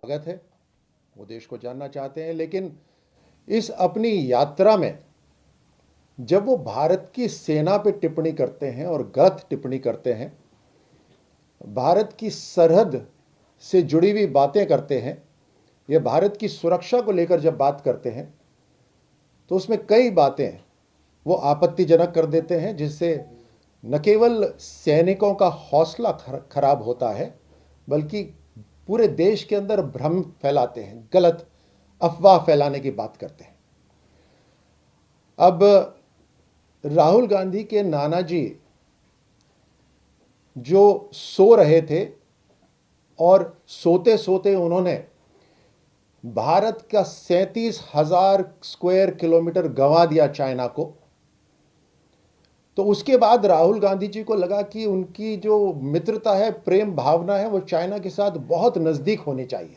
स्वागत है, वो देश को जानना चाहते हैं। लेकिन इस अपनी यात्रा में जब वो भारत की सेना पे टिप्पणी करते हैं और गलत टिप्पणी करते हैं, भारत की सरहद से जुड़ी हुई बातें करते हैं या भारत की सुरक्षा को लेकर जब बात करते हैं, तो उसमें कई बातें वो आपत्तिजनक कर देते हैं, जिससे न केवल सैनिकों का हौसला खराब होता है, बल्कि पूरे देश के अंदर भ्रम फैलाते हैं, गलत अफवाह फैलाने की बात करते हैं। अब राहुल गांधी के नाना जी जो सो रहे थे और सोते सोते उन्होंने भारत का 37,000 स्क्वायर किलोमीटर गंवा दिया चाइना को, तो उसके बाद राहुल गांधी जी को लगा कि उनकी जो मित्रता है, प्रेम भावना है, वो चाइना के साथ बहुत नजदीक होनी चाहिए।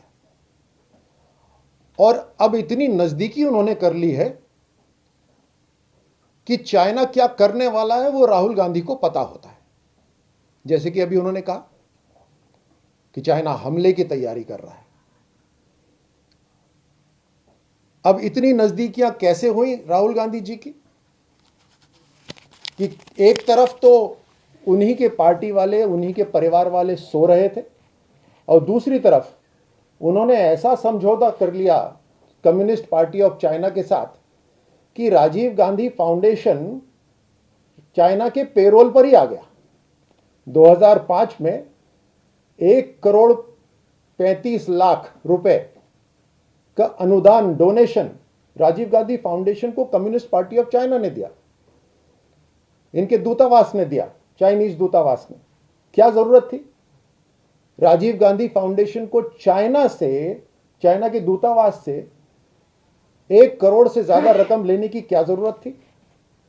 और अब इतनी नजदीकी उन्होंने कर ली है कि चाइना क्या करने वाला है वो राहुल गांधी को पता होता है। जैसे कि अभी उन्होंने कहा कि चाइना हमले की तैयारी कर रहा है। अब इतनी नजदीकियां कैसे हुई राहुल गांधी जी की कि एक तरफ तो उन्हीं के पार्टी वाले, उन्हीं के परिवार वाले सो रहे थे और दूसरी तरफ उन्होंने ऐसा समझौता कर लिया कम्युनिस्ट पार्टी ऑफ चाइना के साथ कि राजीव गांधी फाउंडेशन चाइना के पेरोल पर ही आ गया। 2005 में 1,35,00,000 रुपए का अनुदान, डोनेशन राजीव गांधी फाउंडेशन को कम्युनिस्ट पार्टी ऑफ चाइना ने दिया, इनके दूतावास ने दिया, चाइनीज दूतावास ने। क्या जरूरत थी राजीव गांधी फाउंडेशन को चाइना के दूतावास से 1 करोड़ से ज्यादा रकम लेने की? क्या जरूरत थी?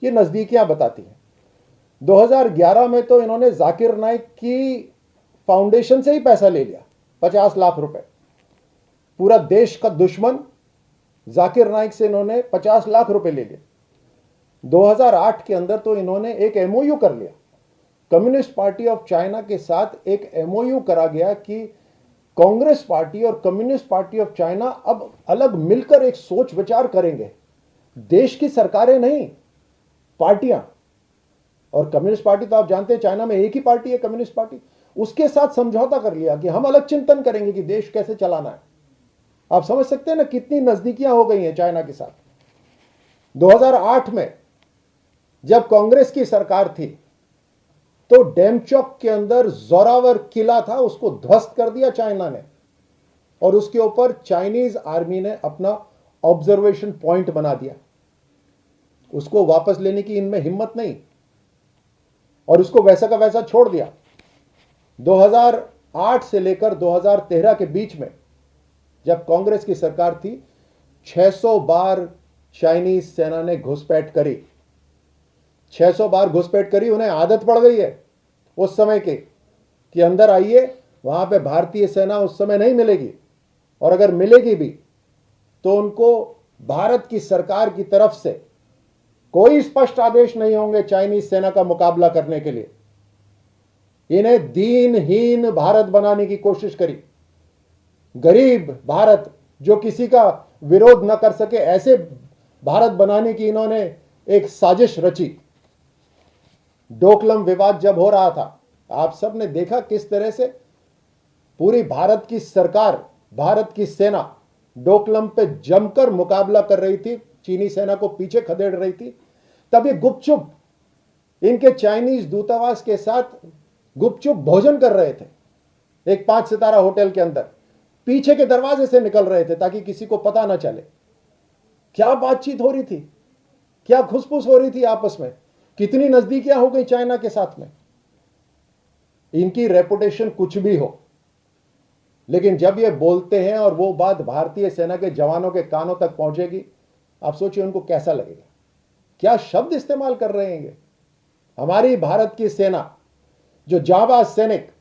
ये नजदीकियां बताती हैं। 2011 में तो इन्होंने जाकिर नाइक की फाउंडेशन से ही पैसा ले लिया, 50 लाख रुपए। पूरा देश का दुश्मन जाकिर नाइक से इन्होंने 50 लाख रुपए ले लिए। 2008 के अंदर तो इन्होंने एक एमओयू कर लिया कम्युनिस्ट पार्टी ऑफ चाइना के साथ। एक एमओयू करा गया कि कांग्रेस पार्टी और कम्युनिस्ट पार्टी ऑफ चाइना अब अलग मिलकर एक सोच विचार करेंगे, देश की सरकारें नहीं, पार्टियां। और कम्युनिस्ट पार्टी तो आप जानते हैं चाइना में एक ही पार्टी है, कम्युनिस्ट पार्टी। उसके साथ समझौता कर लिया कि हम अलग चिंतन करेंगे कि देश कैसे चलाना है। आप समझ सकते हैं ना कितनी नजदीकियां हो गई हैं चाइना के साथ। 2008 में जब कांग्रेस की सरकार थी तो डेमचौक के अंदर जोरावर किला था, उसको ध्वस्त कर दिया चाइना ने, और उसके ऊपर चाइनीज आर्मी ने अपना ऑब्जर्वेशन पॉइंट बना दिया। उसको वापस लेने की इनमें हिम्मत नहीं और उसको वैसा का वैसा छोड़ दिया। 2008 से लेकर 2013 के बीच में जब कांग्रेस की सरकार थी, 600 बार चाइनीज सेना ने घुसपैठ करी। 600 बार घुसपैठ करी। उन्हें आदत पड़ गई है उस समय के कि अंदर आइए, वहां पे भारतीय सेना उस समय नहीं मिलेगी, और अगर मिलेगी भी तो उनको भारत की सरकार की तरफ से कोई स्पष्ट आदेश नहीं होंगे चाइनीज सेना का मुकाबला करने के लिए। इन्हें दीनहीन भारत बनाने की कोशिश करी, गरीब भारत जो किसी का विरोध न कर सके, ऐसे भारत बनाने की इन्होंने एक साजिश रची। डोकलम विवाद जब हो रहा था, आप सब ने देखा किस तरह से पूरी भारत की सरकार, भारत की सेना डोकलम पे जमकर मुकाबला कर रही थी, चीनी सेना को पीछे खदेड़ रही थी। तब ये गुपचुप इनके चाइनीज दूतावास के साथ गुपचुप भोजन कर रहे थे एक 5 सितारा होटल के अंदर, पीछे के दरवाजे से निकल रहे थे ताकि किसी को पता ना चले। क्या बातचीत हो रही थी, क्या खुसफुस हो रही थी आपस में, कितनी नजदीकियां हो गई चाइना के साथ में। इनकी रेपुटेशन कुछ भी हो, लेकिन जब ये बोलते हैं और वो बात भारतीय सेना के जवानों के कानों तक पहुंचेगी, आप सोचिए उनको कैसा लगेगा, क्या शब्द इस्तेमाल कर रहे हैं। हमारी भारत की सेना जो जाबाज सैनिक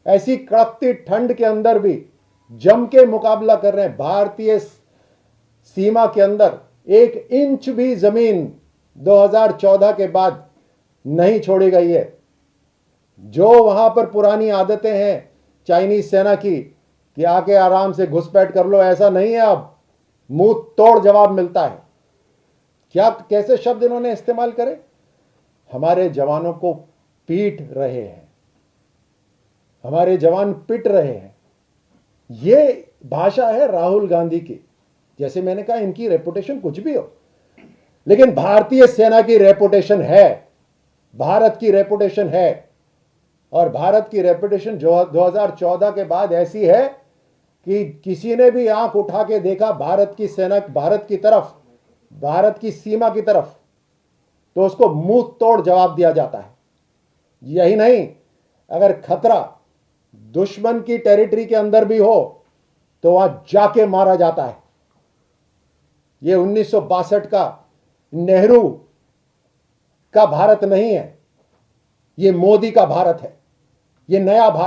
ऐसी कड़कती ठंड के अंदर भी जम के मुकाबला कर रहे हैं। भारतीय सीमा के अंदर 1 इंच भी जमीन 2014 के बाद नहीं छोड़ी गई है। जो वहां पर पुरानी आदतें हैं चाइनीज सेना की कि आके आराम से घुसपैठ कर लो, ऐसा नहीं है। अब मुंह तोड़ जवाब मिलता है। क्या कैसे शब्द इन्होंने इस्तेमाल करे? हमारे जवानों को पीट रहे हैं, हमारे जवान पिट रहे हैं। ये भाषा है राहुल गांधी की। जैसे मैंने कहा, इनकी रेपुटेशन कुछ भी हो, लेकिन भारतीय सेना की रेपुटेशन है, भारत की रेपुटेशन है। और भारत की रेपुटेशन जो 2014 के बाद ऐसी है कि किसी ने भी आंख उठा के देखा भारत की सेना, भारत की तरफ, भारत की सीमा की तरफ, तो उसको मुंह तोड़ जवाब दिया जाता है। यही नहीं, अगर खतरा दुश्मन की टेरिटरी के अंदर भी हो तो वहां जाके मारा जाता है। यह 1962 का नेहरू का भारत नहीं है, यह मोदी का भारत है, यह नया भारत।